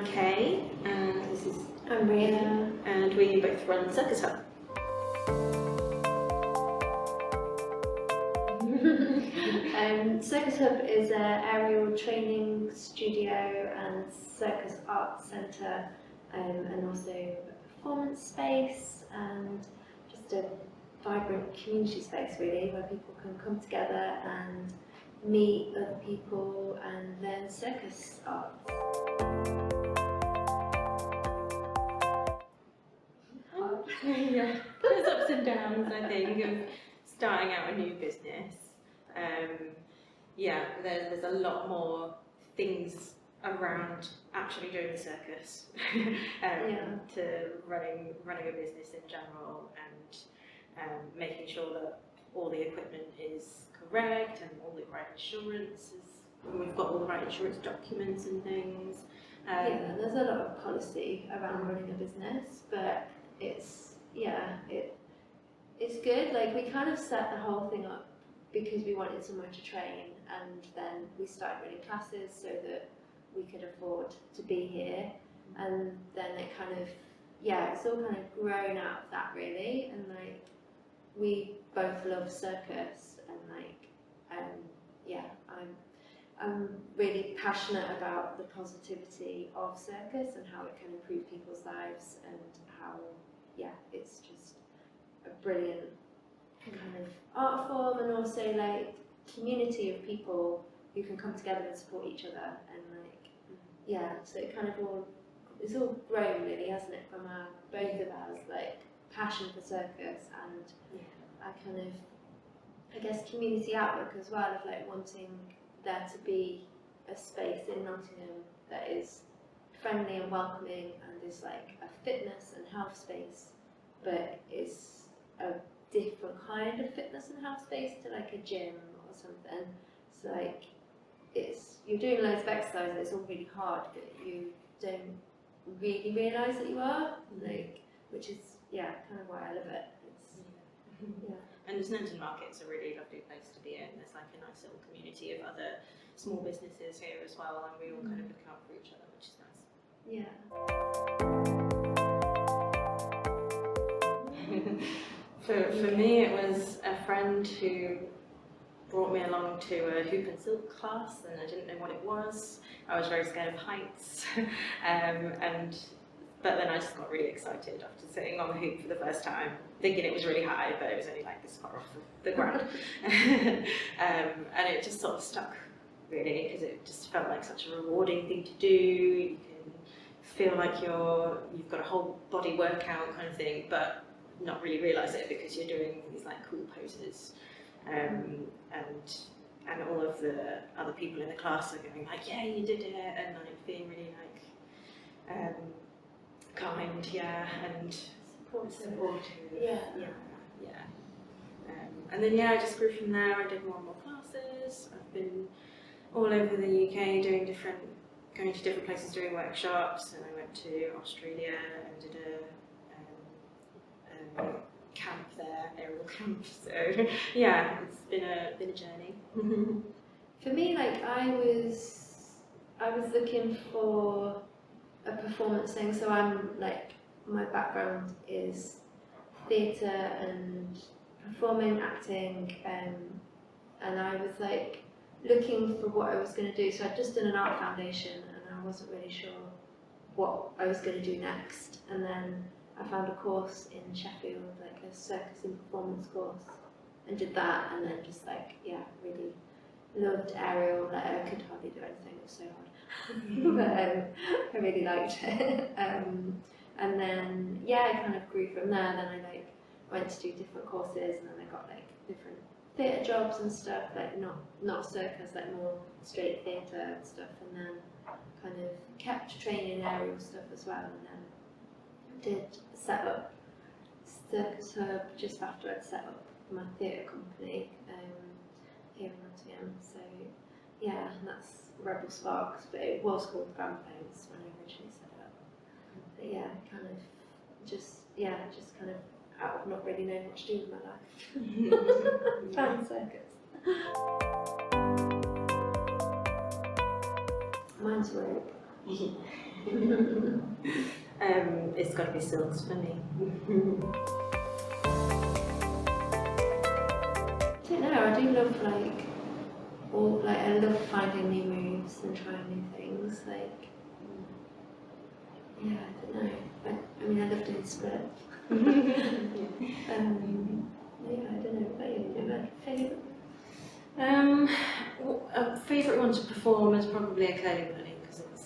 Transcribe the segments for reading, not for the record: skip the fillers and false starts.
I'm Kay, and this is I'm Rhea, and we both run Circus Hub. Circus Hub is an aerial training studio and circus arts centre, and also a performance space and just a vibrant community space really, where people can come together and meet other people and learn circus arts. Yeah, there's ups and downs, I think, of starting out a new business. There's a lot more things around actually doing the circus to running a business in general, and making sure that all the equipment is correct and all the right insurance is, we've got all the right insurance documents and things. There's a lot of policy around running a business, but it's good. Like, we kind of set the whole thing up because we wanted somewhere to train, and then we started running classes so that we could afford to be here, and then it kind of, it's all kind of grown out of that really, and like, we both love circus, and like, I'm really passionate about the positivity of circus and how it can improve people's lives, and how, it's just a brilliant kind of art form, and also like community of people who can come together and support each other, and like, so it kind of it's all grown really, hasn't it, from both of us like passion for circus and I kind of, I guess, community outlook as well, of like wanting there to be a space in Nottingham that is friendly and welcoming, and is like a fitness and health space, but is a different kind of fitness and health space to like a gym or something. So like, you're doing loads of exercise, it's all really hard, but you don't really realise that you are, like, which is kind of why I love it. And the Nottingham Market's a really lovely place to be in. There's like a nice little community of other small businesses here as well, and we all kind of look out for each other, which is nice. For me, it was a friend who brought me along to a hoop and silk class, and I didn't know what it was. I was very scared of heights, but then I just got really excited after sitting on the hoop for the first time, thinking it was really high, but it was only like this far off the ground. And it just sort of stuck, really, because it just felt like such a rewarding thing to do. You can feel like you've got a whole body workout kind of thing, but not really realise it because you're doing these like cool poses. And all of the other people in the class are going like, yeah, you did it, and like being really like kind, and supportive. And then I just grew from there. I did more and more classes. I've been all over the UK going to different places doing workshops, and I went to Australia and did a camp there, aerial camp. So it's been a journey. For me, like, I was looking for a performance thing, so I'm like, my background is theatre and performing, acting, and I was like looking for what I was going to do. So I'd just done an art foundation, and I wasn't really sure what I was going to do next, and then I found a course in Sheffield, like a circus and performance course, and did that, and then just like, really loved aerial. Like, I could hardly do anything, it was so hard. But I really liked it. And then I kind of grew from there. Then I like went to do different courses, and then I got like different theatre jobs and stuff, like not circus, like more straight theatre and stuff, and then kind of kept training aerial stuff as well, and then did set up Circus Hub just after I'd set up my theatre company here in Nottingham. So and that's Rebel Sparks, but it was called Grandparents when I originally set it up. But kind of just kind of out of not really knowing what to do with my life. Found circus. Mine's rope. It's got to be silks for me. I don't know, I do love I love finding new moves and trying new things, yeah, I don't know. I mean, I love doing splits. Yeah, I don't know, what you do, favourite? A favourite one to perform is probably a curly bunny because it's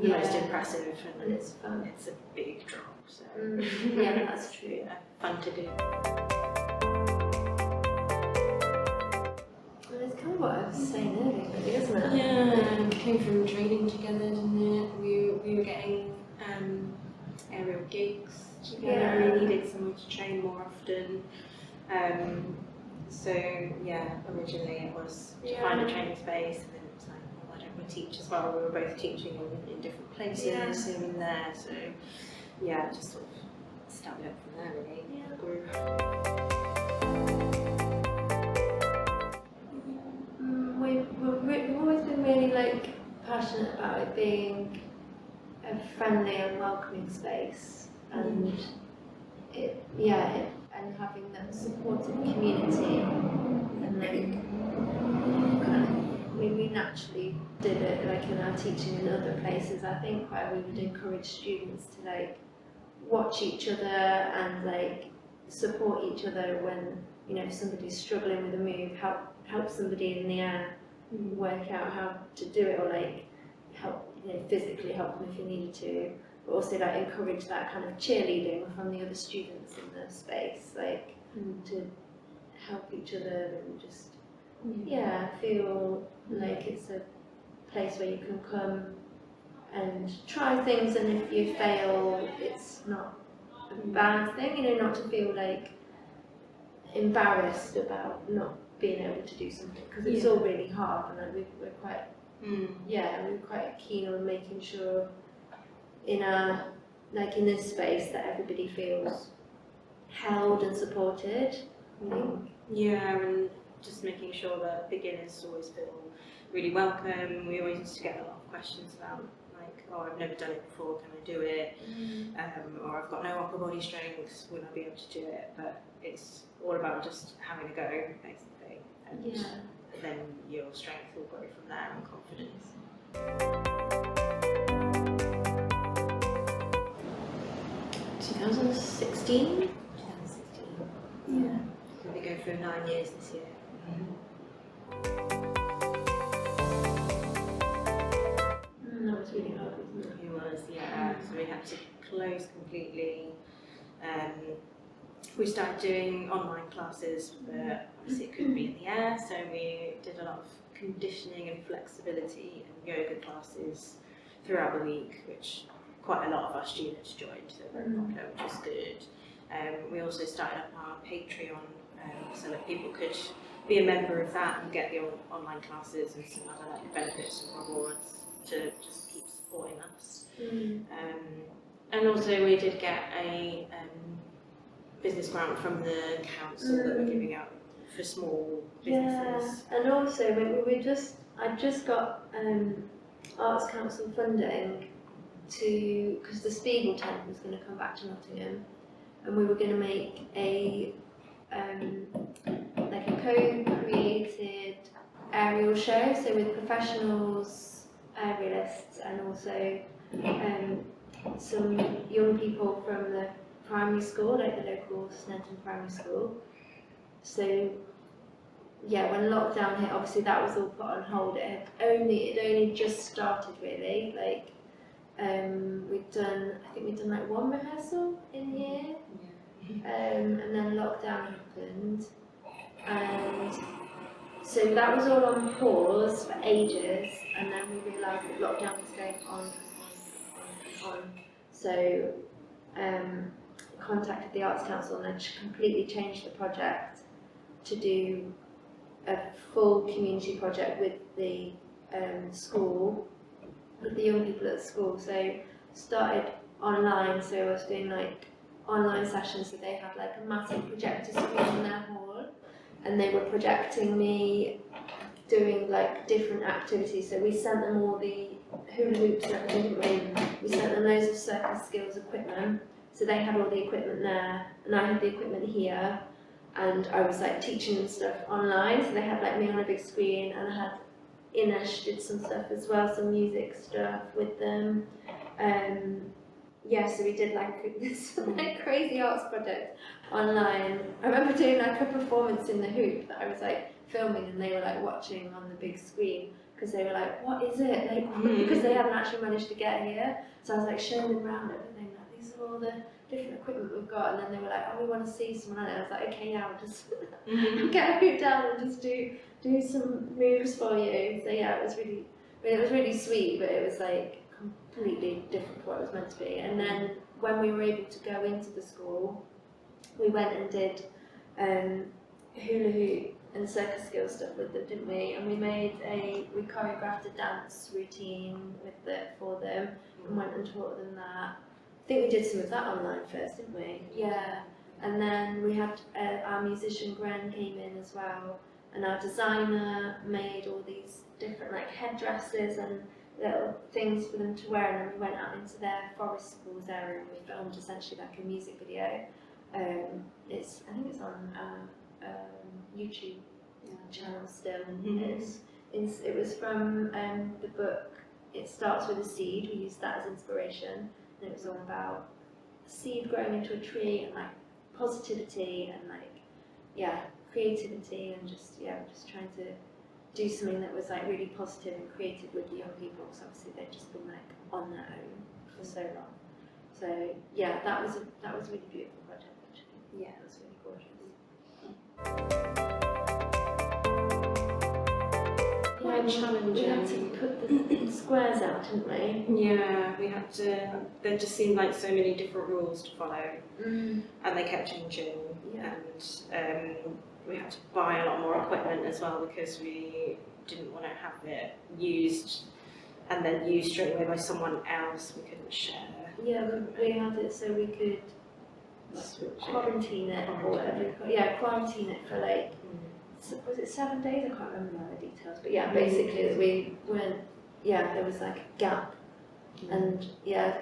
the most impressive and it's fun. It's a big drop, so Yeah, that's true. Yeah, fun to do. Well, it's kind of what I was saying earlier, really, isn't it? Yeah, it came from training together, didn't it? We were getting aerial gigs together and we needed someone to train more often. So yeah, originally it was to find a training space, and then it was like, well, why don't we teach as well? We were both teaching in different places here and there, so yeah, just sort of started up from there really. Grew. We've always been really passionate about it being a friendly and welcoming space, and and having that supportive community, and we naturally did it in our teaching in other places, I think, where we would encourage students to watch each other and support each other when if somebody's struggling with a move, help somebody in the air work out how to do it, or help physically help them if you needed to, but also encourage that kind of cheerleading from the other students in the space, to help each other and just feel like it's a place where you can come and try things, and if you fail it's not a bad thing, not to feel embarrassed about not being able to do something, because it's all really hard, and we're quite we're quite keen on making sure in our in this space that everybody feels held and supported, I think. Yeah, and just making sure that beginners always feel really welcome. We always used to get a lot of questions about oh, I've never done it before, can I do it? Or I've got no upper body strength, will I be able to do it? But it's all about just having a go, basically, and then your strength will grow from there and confidence. 2016. Yeah. We'll be going through 9 years this year. That was really hard, wasn't it? It was, yeah. So we had to close completely. We started doing online classes, but obviously it couldn't be in the air, so we did a lot of conditioning and flexibility and yoga classes throughout the week, which quite a lot of our students joined, so very popular, which was good. We also started up our Patreon, so that people could be a member of that and get the online classes and some other benefits and rewards to just keep supporting us. And also we did get a business grant from the council that we're giving out for small businesses. Yeah, and also I just got Arts Council funding because the Spiegel tent was going to come back to Nottingham, and we were going to make a co-created aerial show, so with professionals, aerialists, and also some young people from the primary school, the local Snedden primary school. So yeah, when lockdown hit, obviously that was all put on hold. It only just started really. I think we'd done one rehearsal in the year, and then lockdown happened, and so that was all on pause for ages, and then we realised that lockdown was going on. So contacted the Arts Council, and then completely changed the project to do a full community project with the school, with the young people at the school. So started online, so I was doing online sessions, so they had a massive projector screen in their hall, and they were projecting me doing different activities. So we sent them all the hula hoops and everything, didn't we? We sent them loads of circus skills equipment, so they had all the equipment there, and I had the equipment here, and I was like teaching them stuff online, so they had like me on a big screen, and I had Inesh did some stuff as well, some music stuff with them. Yeah, so we did like this like crazy arts project online. I remember doing like a performance in the hoop that I was like filming, and they were like watching on the big screen because they were like, "What is it?" Like because they hadn't actually managed to get here. So I was like showing them around everything. Like these are all the different equipment we've got, and then they were like, "Oh, we want to see some." And I was like, "Okay, yeah, I'll just get a hoop down and just do some moves for you." So yeah, it was really sweet, but it was like completely different to what it was meant to be. And then when we were able to go into the school, we went and did hula hoop and circus skill stuff with them, didn't we? And we choreographed a dance routine for them and went and taught them that. I think we did some of that online first, didn't we? Yeah. And then we had our musician Gren came in as well, and our designer made all these different like headdresses and little things for them to wear, and then we went out into their forest schools area and we filmed essentially like a music video. I think it's on YouTube channel still. It was from the book It Starts With a Seed. We used that as inspiration, and it was all about a seed growing into a tree and like positivity and like creativity and just trying to do something that was like really positive and creative with the young people, because obviously they've just been like on their own for so long. So yeah, that was a really beautiful project actually. Yeah, it was really gorgeous. Quite challenging. We had to put the squares out, didn't we? Yeah, we had to. There just seemed like so many different rules to follow, and they kept changing. Yeah. And we had to buy a lot more equipment as well because we didn't want to have it used and then used straight away by someone else. We couldn't share. Yeah, we had it so we could quarantine it or whatever. Yeah, quarantine it for like, was it 7 days? I can't remember all the details, but yeah, basically that we weren't. Yeah, there was like a gap, and yeah.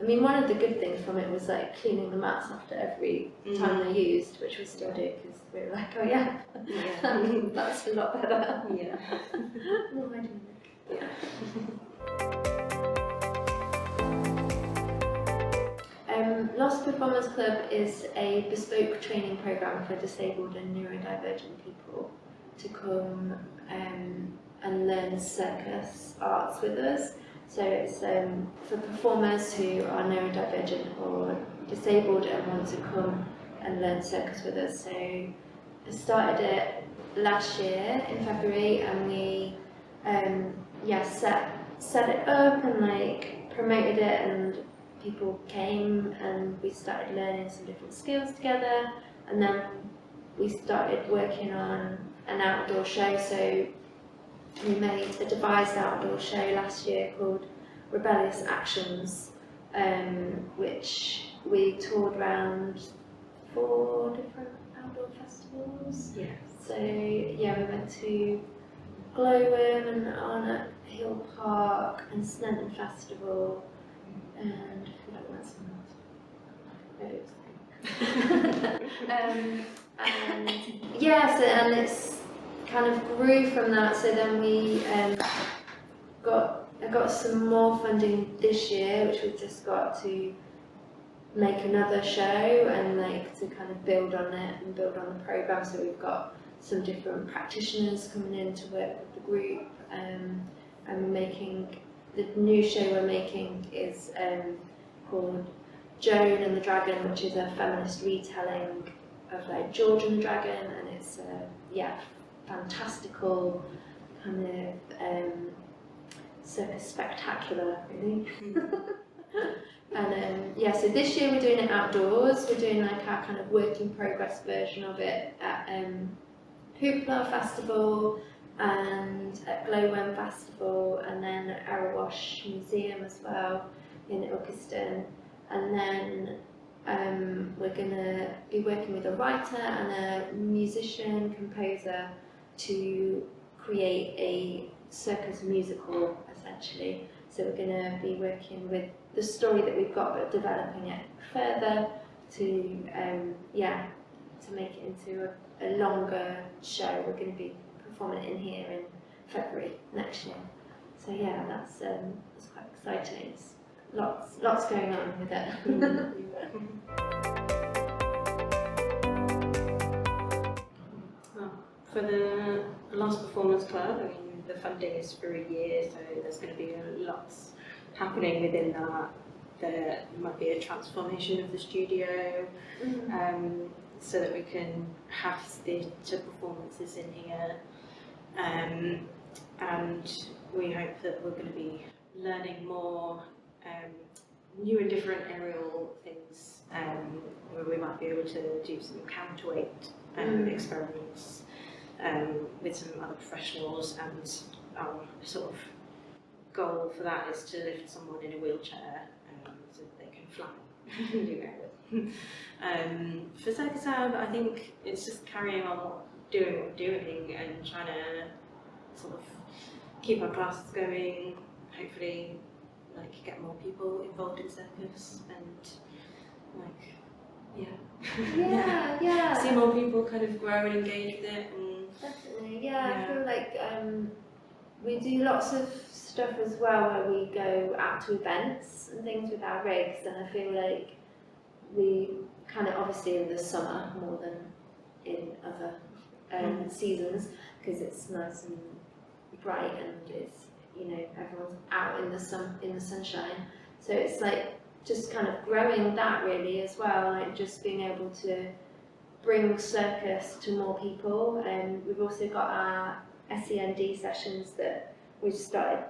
I mean, one of the good things from it was like cleaning the mats after every time they're used, which we still do because we were like, oh yeah, that's a lot better. Yeah. More hygienic. Yeah. Lost Performance Club is a bespoke training programme for disabled and neurodivergent people to come and learn circus arts with us. So it's for performers who are neurodivergent or disabled and want to come and learn circus with us. So I started it last year in February, and we set it up and like promoted it, and people came and we started learning some different skills together, and then we started working on an outdoor show. So we made a devised outdoor show last year called Rebellious Actions, which we toured around 4 different outdoor festivals. Yeah. So yeah, we went to Glowworm and Arnott Hill Park and Snelton Festival, and I feel like we went somewhere else. And yeah, and it's kind of grew from that. So then we I got some more funding this year, which we've just got to make another show and like to kind of build on it and build on the programme. So we've got some different practitioners coming in to work with the group, and we're making the new show we're making is called Joan and the Dragon, which is a feminist retelling of like George and the Dragon, and it's fantastical kind of circus spectacular, really. And so this year we're doing it outdoors. We're doing like our kind of work in progress version of it at Hoopla Festival and at Glowworm Festival, and then at Arawash Museum as well in Ilkeston. And then we're going to be working with a writer and a musician, composer to create a circus musical essentially. So we're going to be working with the story that we've got, but developing it further to to make it into a longer show. We're going to be performing it in here in February next year. So yeah, that's quite exciting. It's lots going on with it. For the Lost Performance Club, I mean, the funding is for a year, so there's going to be lots happening within that. There might be a transformation of the studio, so that we can have theatre performances in here, and we hope that we're going to be learning more new and different aerial things, where we might be able to do some counterweight experiments with some other professionals, and our sort of goal for that is to lift someone in a wheelchair so that they can fly. For Circus Hub, I think it's just carrying on doing what we're doing and trying to sort of keep our classes going, hopefully like get more people involved in circus and see more people kind of grow and engage with it. And definitely, I feel like we do lots of stuff as well where we go out to events and things with our rigs, and I feel like we kind of, obviously in the summer more than in other seasons, because it's nice and bright and it's, you know, everyone's out in the sunshine, so it's like just kind of growing that really as well, like just being able to bring circus to more people. And we've also got our SEND sessions that we started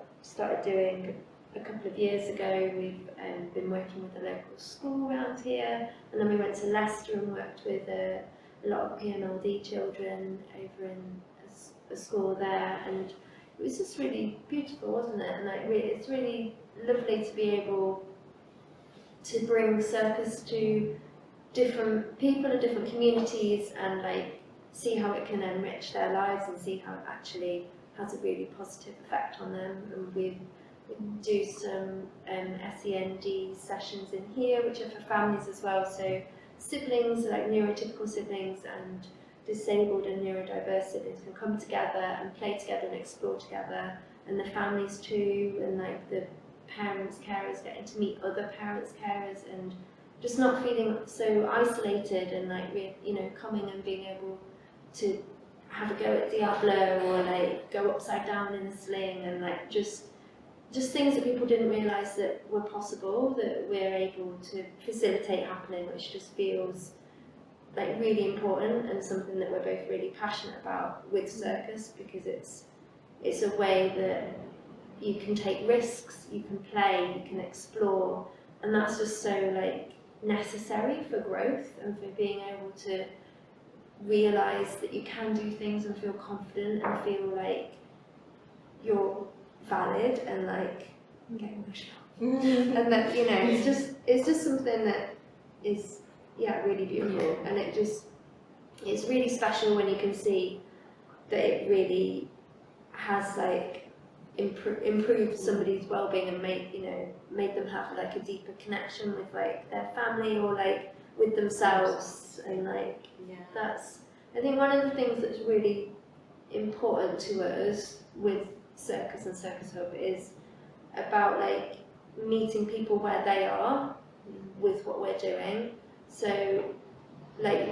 doing a couple of years ago. We've been working with a local school around here, and then we went to Leicester and worked with a lot of PMLD children over in a school there, and it was just really beautiful, wasn't it? And like it's really lovely to be able to bring circus to different people and different communities, and like see how it can enrich their lives and see how it actually has a really positive effect on them. And we do some SEND sessions in here, which are for families as well, so siblings, like neurotypical siblings and disabled and neurodiverse siblings can come together and play together and explore together, and the families too, and like the parents, carers getting to meet other parents, carers, and just not feeling so isolated, and like coming and being able to have a go at Diablo or like go upside down in a sling, and like just things that people didn't realise that were possible, that we're able to facilitate happening, which just feels like really important and something that we're both really passionate about with circus, because it's a way that you can take risks, you can play, you can explore, and that's just so like necessary for growth and for being able to realise that you can do things and feel confident and feel like you're valid and like I'm getting emotional. And that it's just something that is really beautiful, and it's really special when you can see that it really has like improved somebody's well-being and made them have like a deeper connection with like their family or like with themselves, and like that's, I think, one of the things that's really important to us with Circus and Circus Hub is about like meeting people where they are with what we're doing. So like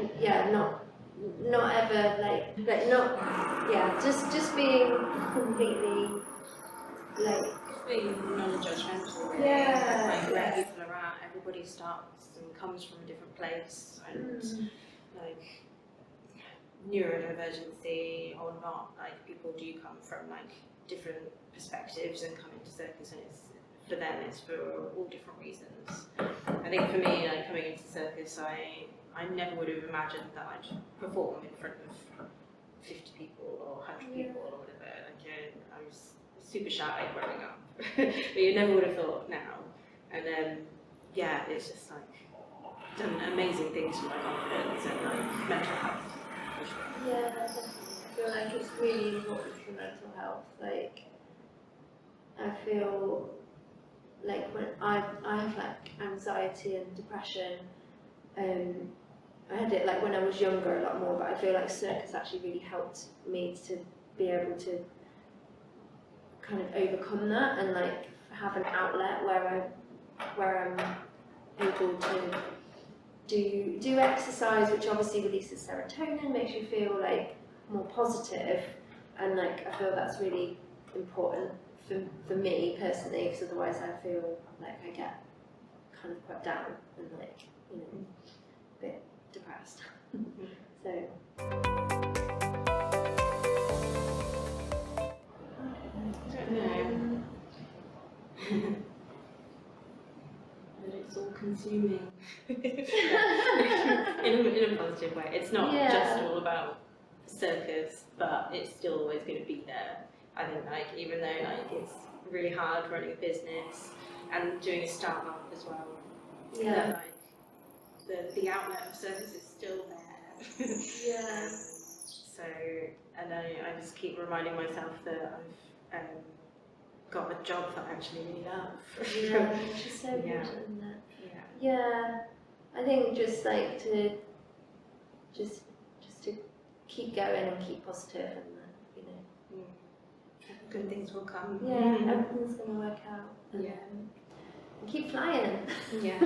not ever just being completely like being non-judgmental, really. Like where people are at, everybody starts and comes from a different place, and like neurodivergency or not, like people do come from like different perspectives and come into circus, and it's for them, it's for all different reasons. I think for me, like coming into circus, I never would have imagined that I'd perform in front of 50 people or 100 people or whatever. Like I was super shy growing up, but you never would have thought now. And it's just like done amazing things for my confidence and like mental health. Yeah, definitely. I feel like it's really important for mental health. Like I feel like when I have like anxiety and depression. I had it like when I was younger a lot more, but I feel like circus actually really helped me to be able to kind of overcome that and like have an outlet where I'm able to do exercise, which obviously releases serotonin, makes you feel like more positive, and like I feel that's really important for me personally, because otherwise I feel like I get kind of quite down and like, you know, a bit depressed. So I don't know. But it's all consuming in a positive way. It's not just all about circus, but it's still always going to be there. I think like even though like it's really hard running a business and doing a startup as well, that like the outlet of circus is still there. Yeah. So, and I just keep reminding myself that I've got a job that I actually really love. Yeah, which is so important, isn't it? Yeah, I think just like to just to keep going and keep positive, and you know, good things will come. Yeah, everything's gonna work out. And, Yeah, and keep flying. yeah.